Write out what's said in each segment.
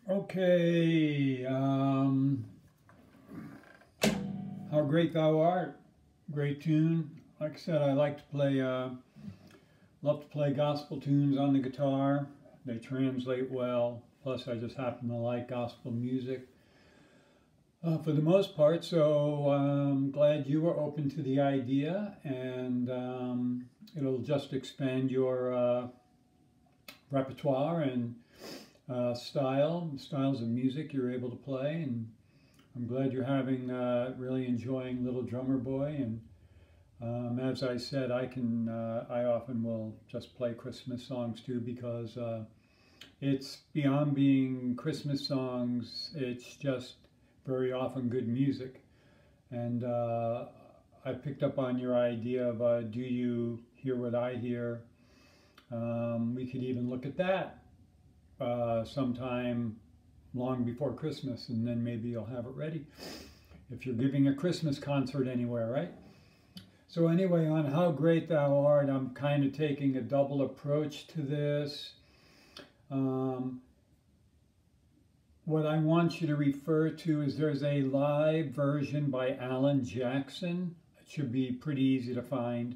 Okay, How Great Thou Art, great tune. Like I said, I like to play, love to play gospel tunes on the guitar. They translate well. Plus, I just happen to like gospel music for the most part. So I'm glad you were open to the idea, and it'll just expand your repertoire and styles of music you're able to play. And I'm glad you're really enjoying Little Drummer Boy. And as I said, I often will just play Christmas songs too, because it's beyond being Christmas songs. It's just very often good music. And I picked up on your idea of do you hear what I hear? We could even look at that sometime long before Christmas, and then maybe you'll have it ready if you're giving a Christmas concert anywhere, right? So anyway, on How Great Thou Art, I'm kind of taking a double approach to this. What I want you to refer to is there's a live version by Alan Jackson. It should be pretty easy to find,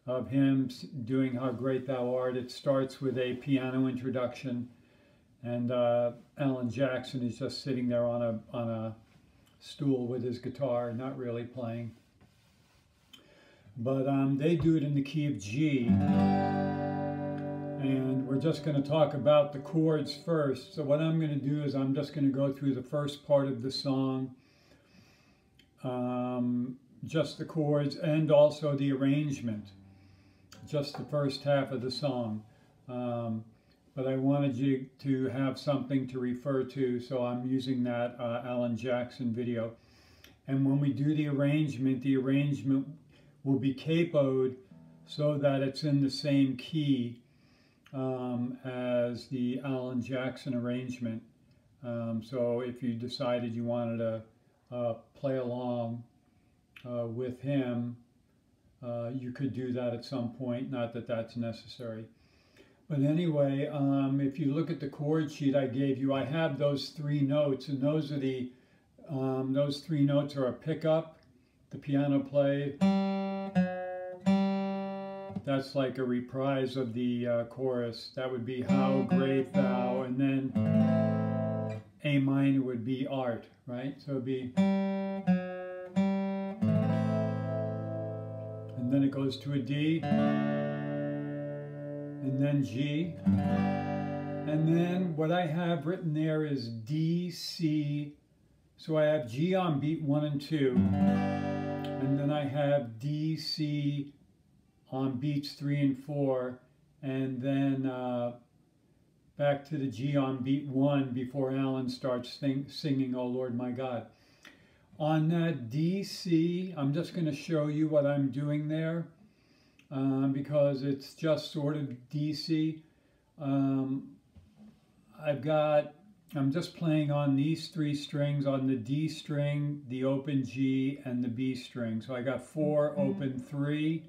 of him doing How Great Thou Art. It starts with a piano introduction, and Alan Jackson is just sitting there on a stool with his guitar, not really playing. But they do it in the key of G, and we're just going to talk about the chords first. So what I'm going to do is I'm just going to go through the first part of the song, just the chords and also the arrangement. Just the first half of the song. But I wanted you to have something to refer to, so I'm using that Alan Jackson video. And when we do the arrangement will be capoed so that it's in the same key as the Alan Jackson arrangement. So if you decided you wanted to play along with him, you could do that at some point, not that that's necessary. But anyway, if you look at the chord sheet I gave you, I have those three notes, and those are those three notes are a pickup, the piano play. That's like a reprise of the chorus. That would be How Great Thou, and then A minor would be Art, right? So it'd be, and then it goes to a D, and then G, and then what I have written there is D, C. So I have G on beat 1 and 2, and then I have D, C on beats 3 and 4, and then back to the G on beat 1 before Alan starts singing Oh Lord My God. On that D, C, I'm just going to show you what I'm doing there because it's just sort of D, C. I'm just playing on these three strings, on the D string, the open G, and the B string. So I got 4, open 3.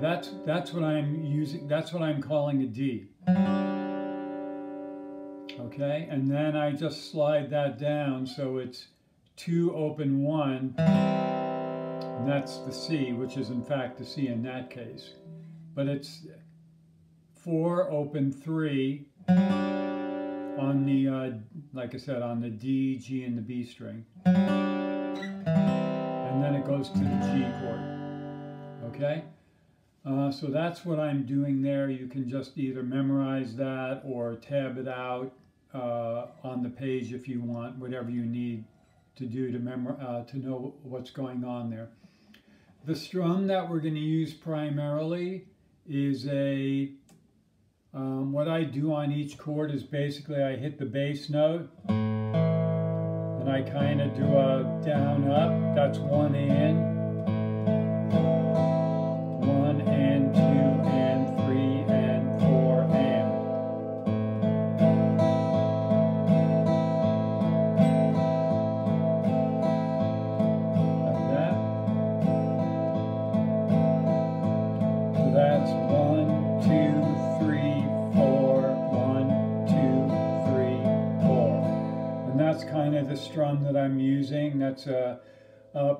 That's what I'm using. That's what I'm calling a D. Okay, and then I just slide that down so it's 2, open 1, and that's the C, which is in fact the C in that case. But it's 4, open 3 on the, like I said, on the D, G, and the B string. And then it goes to the G chord. Okay? So that's what I'm doing there. You can just either memorize that or tab it out on the page if you want, whatever you need to do to know what's going on there. The strum that we're going to use primarily is what I do on each chord is basically I hit the bass note and I kind of do a down up. That's 1 and 1 and 2 and 3 and 4 and. Like that. So that's 1, 2, 3, 4, 1, 2, that's kind of the strum that I'm using. That's a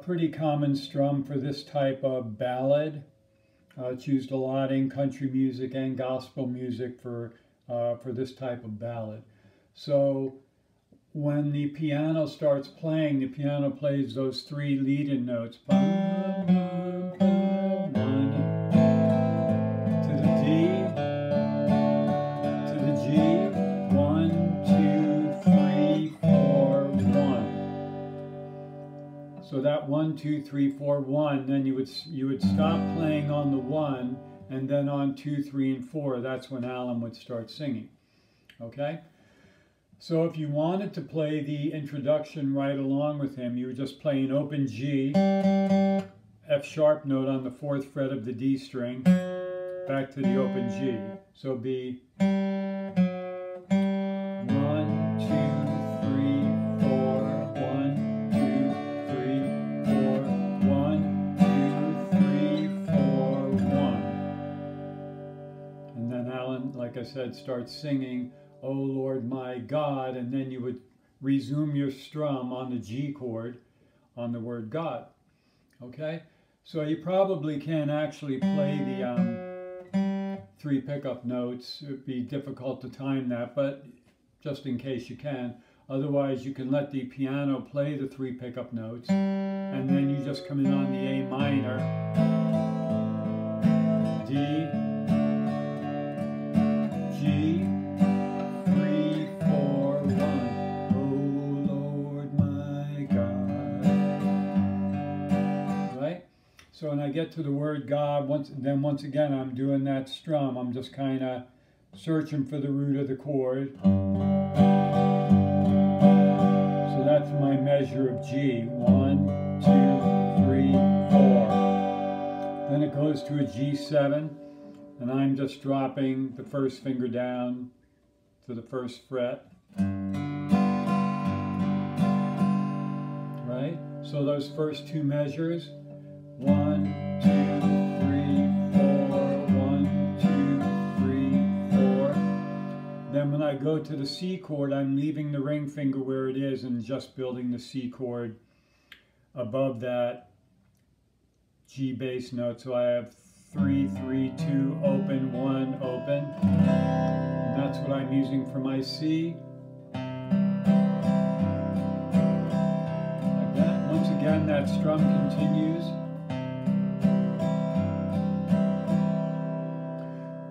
pretty common strum for this type of ballad. It's used a lot in country music and gospel music for this type of ballad. So when the piano starts playing, the piano plays those three lead-in notes. Bum, bum, bum, one, to the D, to the G, 1, 2, 3, 4, 1. So that 1, 2, 3, 4, 1, then you would stop playing on the 1, and then on 2, 3, and 4, that's when Alan would start singing. Okay? So if you wanted to play the introduction right along with him, you would just play an open G, F sharp note on the 4th fret of the D string, back to the open G. So it'd be 1, 2, 3, 4, 1, 2, 3, 4, 1, 2, 3, 4, 1. And then Alan, like I said, starts singing, "O Lord my God," and then you would resume your strum on the G chord on the word God. Okay? So you probably can't actually play the 3 pickup notes. It would be difficult to time that, but just in case you can. Otherwise, you can let the piano play the 3 pickup notes, and then you just come in on the A minor, D, G, 3, 4, 1. Oh Lord my God. Right? So when I get to the word God, once again I'm doing that strum. I'm just kind of searching for the root of the chord. So that's my measure of G. 1, 2, 3, 4. Then it goes to a G7, and I'm just dropping the first finger down to the 1st fret. Right? So those first 2 measures, 1, 2, 3, 4, 1, 2, 3, 4. Then when I go to the C chord, I'm leaving the ring finger where it is and just building the C chord above that G bass note. So I have 3, 3, 2, open, 1, open. And that's what I'm using for my C. Like that. Once again, that strum continues.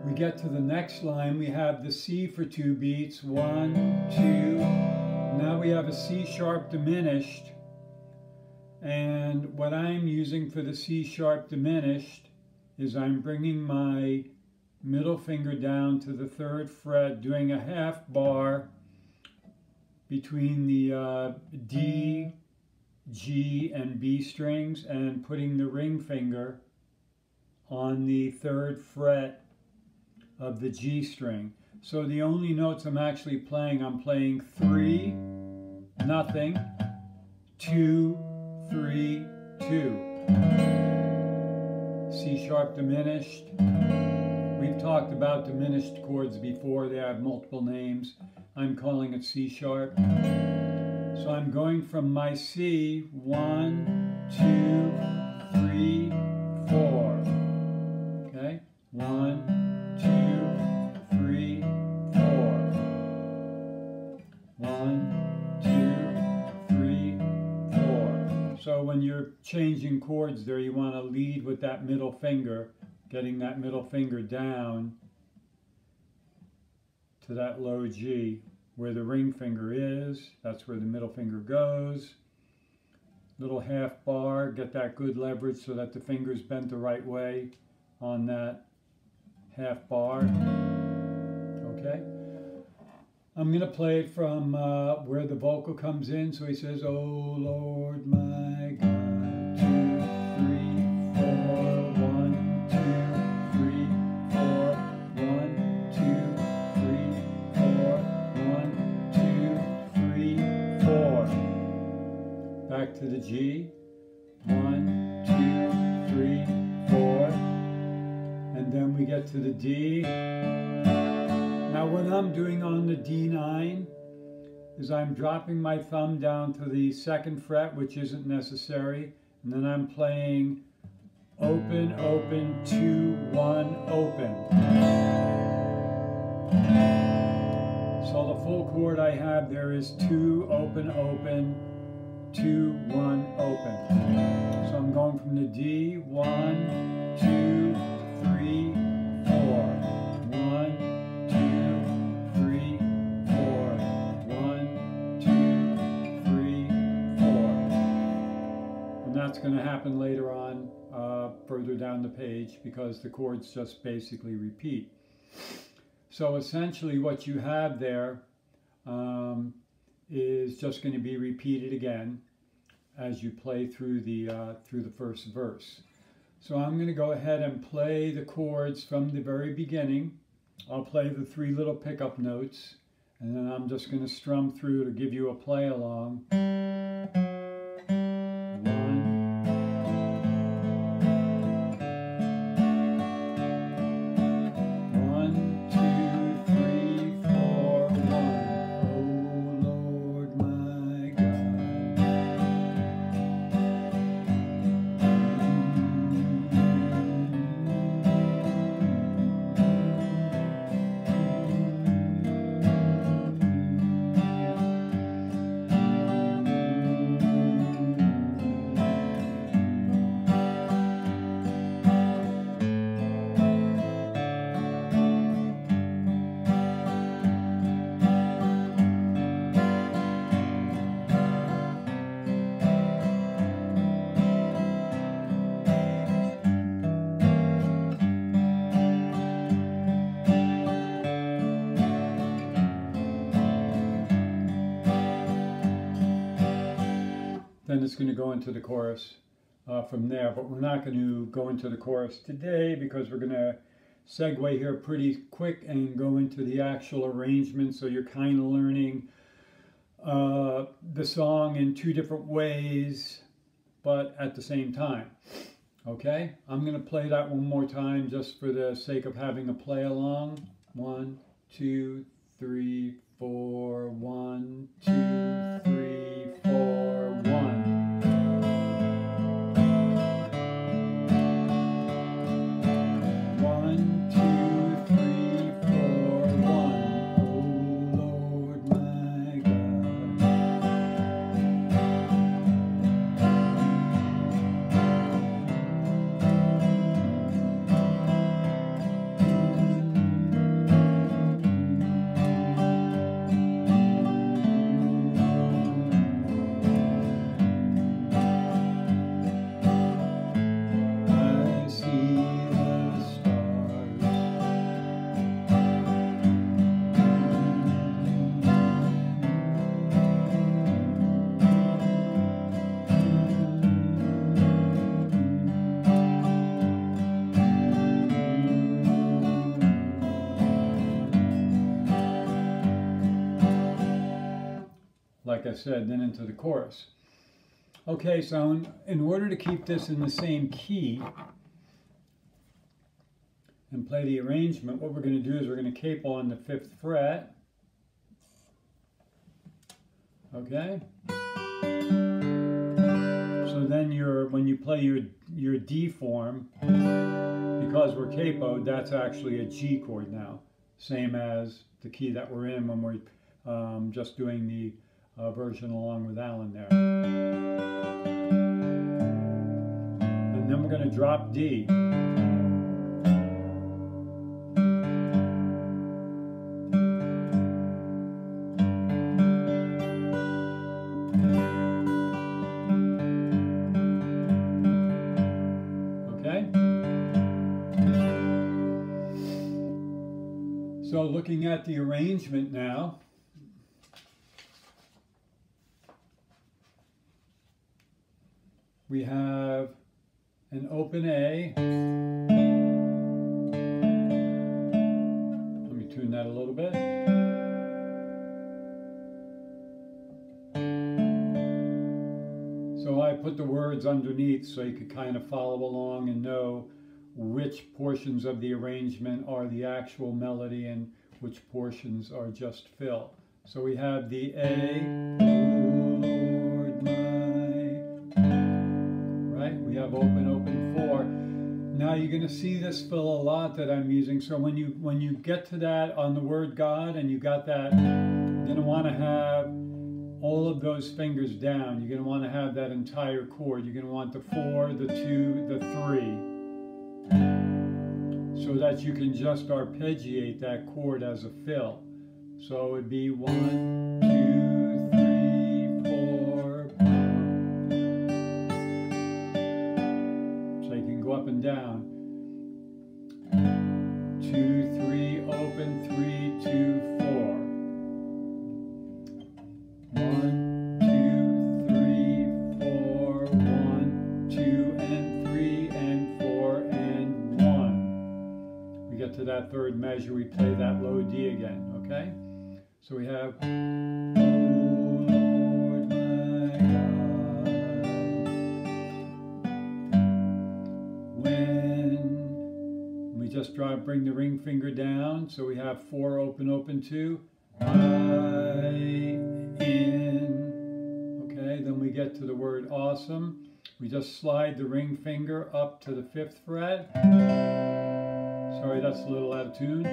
We get to the next line. We have the C for 2 beats. 1, 2. Now we have a C sharp diminished. And what I'm using for the C sharp diminished is I'm bringing my middle finger down to the 3rd fret, doing a half bar between the D, G, and B strings, and putting the ring finger on the 3rd fret of the G string. So the only notes I'm actually playing, I'm playing 3, nothing, 2, 3, 2. C sharp diminished. We've talked about diminished chords before. They have multiple names. I'm calling it C sharp. So I'm going from my C, 1, 2, 3, 4. Okay? 1, 2, 3, 4. 1, 2, 3, 4. So when you're changing chords there, you want to lead with that middle finger, getting that middle finger down to that low G. Where the ring finger is, that's where the middle finger goes. Little half bar, get that good leverage so that the finger's bent the right way on that half bar. Okay? I'm going to play it from where the vocal comes in. So he says, "Oh Lord my God, 2, 3, 4, 1, 2, 3, 4, 1, 2, 3, 4, 1, 2, 3, 4. Back to the G. 1, 2, 3, 4. And then we get to the D. Now what I'm doing on the D9 is I'm dropping my thumb down to the 2nd fret, which isn't necessary, and then I'm playing open, open, 2, 1, open. So the full chord I have there is 2, open, open, 2, 1, open. So I'm going from the D, 1, 2, 3, 4. 1, 2, 3, 4. 1, 2, 3, 4. And that's going to happen later on, further down the page, because the chords just basically repeat. So essentially what you have there is just going to be repeated again as you play through the first verse. So I'm going to go ahead and play the chords from the very beginning. I'll play the 3 little pickup notes, and then I'm just going to strum through to give you a play along. 'Then it's going to go into the chorus from there, but we're not going to go into the chorus today because we're going to segue here pretty quick and go into the actual arrangement, so you're kind of learning the song in 2 different ways, but at the same time. Okay, I'm going to play that one more time just for the sake of having a play along. 1, 2, 3, 4, 1, 2, 3, 4, 1. Like I said, then into the chorus. Okay, so in order to keep this in the same key and play the arrangement, what we're going to do is we're going to capo on the 5th fret. Okay? So then when you play your D form, because we're capoed, that's actually a G chord now. Same as the key that we're in when we're just doing the version along with Alan there. And then we're going to drop D. Okay? So looking at the arrangement now, we have an open A. Let me tune that a little bit. So I put the words underneath so you could kind of follow along and know which portions of the arrangement are the actual melody and which portions are just fill. So we have the A, oh Lord my, right? We have open, open, 4. Now you're going to see this fill a lot that I'm using. So when you get to that on the word God and you got that, you're going to want to have all of those fingers down. You're going to want to have that entire chord. You're going to want the 4, the 2, the 3, so that you can just arpeggiate that chord as a fill. So it'd be 1, 2, 3, 4. So you can go up and down. 2, 3, open, 3, 2, 4. 1, 2, 3, 4, 1, 2, and 3, and 4, and 1. We get to that third measure, we play that low D again, okay? So we have, oh Lord my God, when we just bring the ring finger down, so we have 4, open, open, 2, I, in, okay, then we get to the word awesome. We just slide the ring finger up to the 5th fret. Sorry, that's a little out of tune.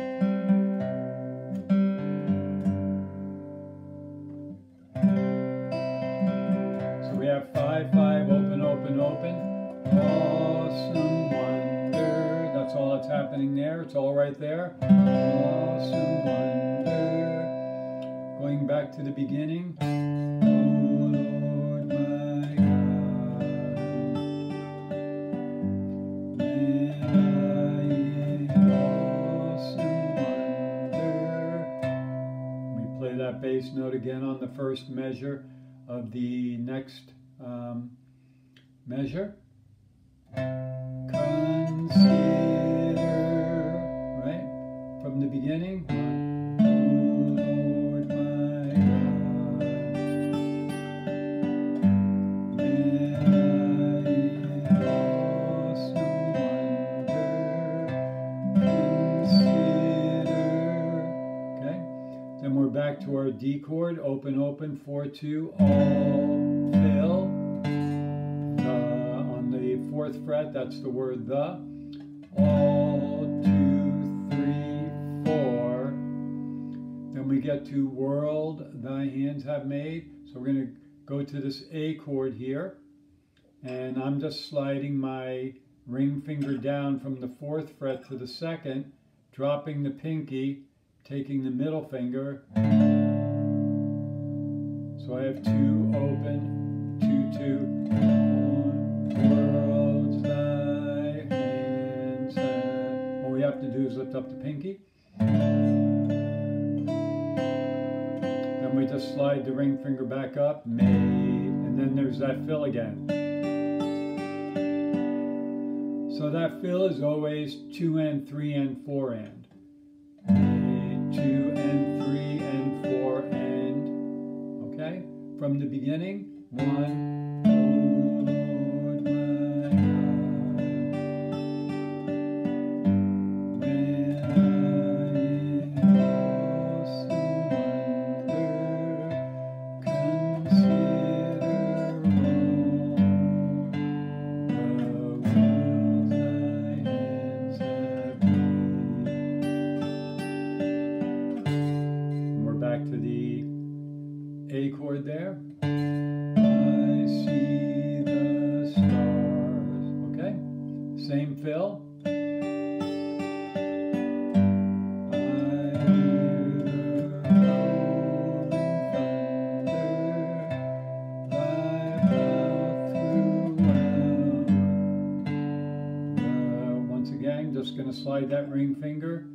So we have 5, 5, open, open, open. Awesome wonder. That's all that's happening there. It's all right there. Awesome wonder. Going back to the beginning. Oh Lord my God, when I in awesome wonder. We play that bass note again on the first measure of the next measure. Consider, right? From the beginning. Back to our D chord, open, open, 4, 2, all, fill. On the 4th fret, that's the word the. All, 2, 3, 4. Then we get to world thy hands have made. So we're going to go to this A chord here. And I'm just sliding my ring finger down from the 4th fret to the 2nd, dropping the pinky, taking the middle finger. So I have 2, open, 2, 2. World's thy hands have. All we have to do is lift up the pinky. Then we just slide the ring finger back up, made, and then there's that fill again. So that fill is always 2 and 3 and 4 and. 2 and 3 and 4 and, okay? From the beginning, 1, oh Lord my God, when I in awesome wonder consider all the worlds thy hands have made. Back to the A chord there. I see the stars. Okay? Same fill. I hear the rolling thunder. Thy mouth throughout. Once again, just going to slide that ring finger.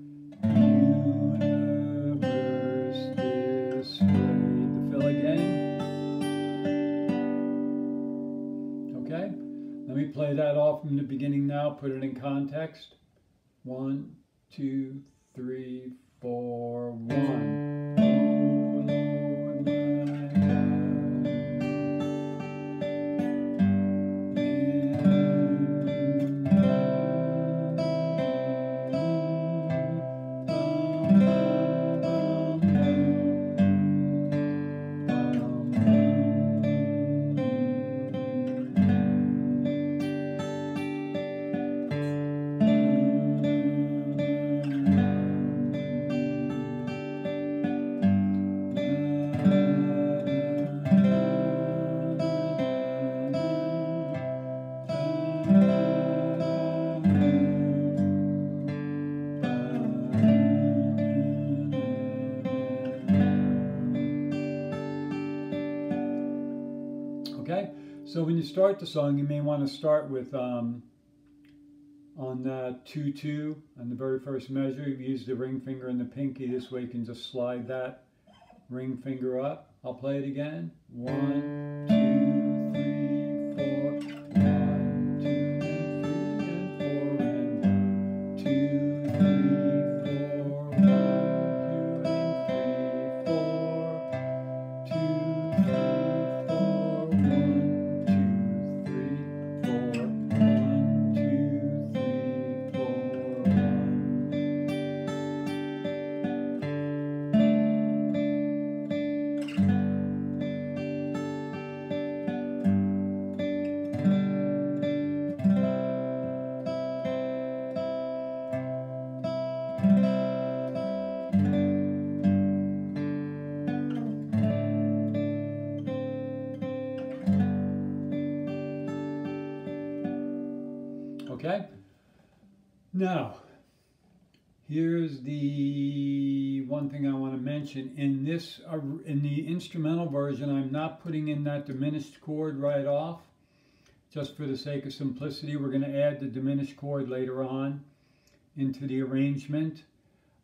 Play that off from the beginning now, put it in context. 1, 2, 3, 4, 1. Oh Lord my God. So when you start the song, you may want to start with on that 2-2 on the very first measure. You use the ring finger and the pinky. This way you can just slide that ring finger up. I'll play it again. 1, 2, 3, 4. 1, 2, and 3 and 4 and 1, 2, 3, 4. 1, 2 and 3, 4. 2, 3, 4. 1, 2, 3, 4. 1, 2, 3, 4. 1. Okay. Now, here's the one thing I want to mention. In this, in the instrumental version, I'm not putting in that diminished chord right off. Just for the sake of simplicity, we're going to add the diminished chord later on into the arrangement.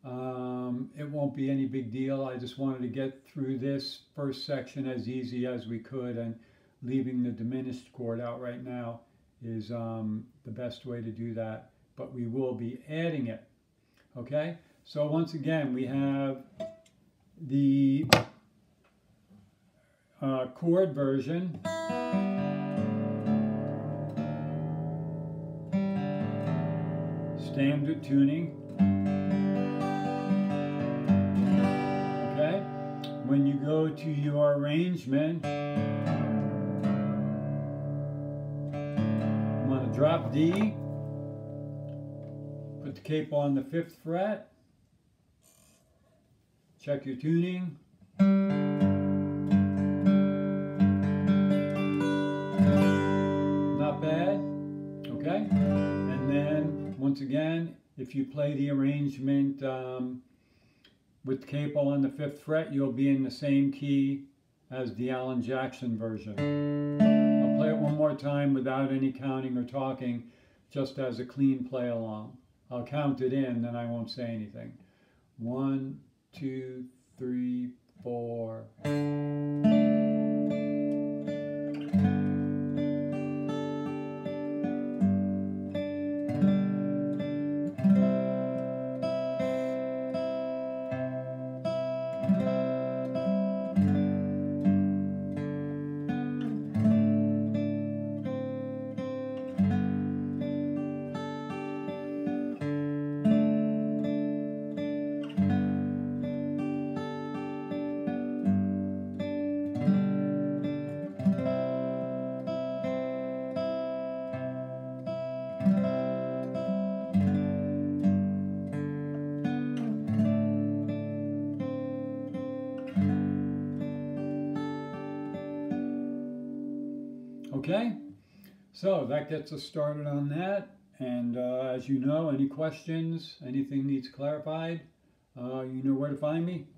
It won't be any big deal. I just wanted to get through this first section as easy as we could, and leaving the diminished chord out right now is the best way to do that, but we will be adding it. Okay, so once again we have the chord version, standard tuning. Okay, when you go to your arrangement, drop D, put the capo on the 5th fret, check your tuning, not bad, okay? And then, once again, if you play the arrangement with the capo on the 5th fret, you'll be in the same key as the Alan Jackson version. Play it one more time without any counting or talking, just as a clean play along. I'll count it in, then I won't say anything. 1, 2, 3, 4. Okay, so that gets us started on that. And as you know, any questions, anything needs clarified, you know where to find me.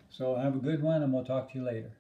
So have a good one, and we'll talk to you later.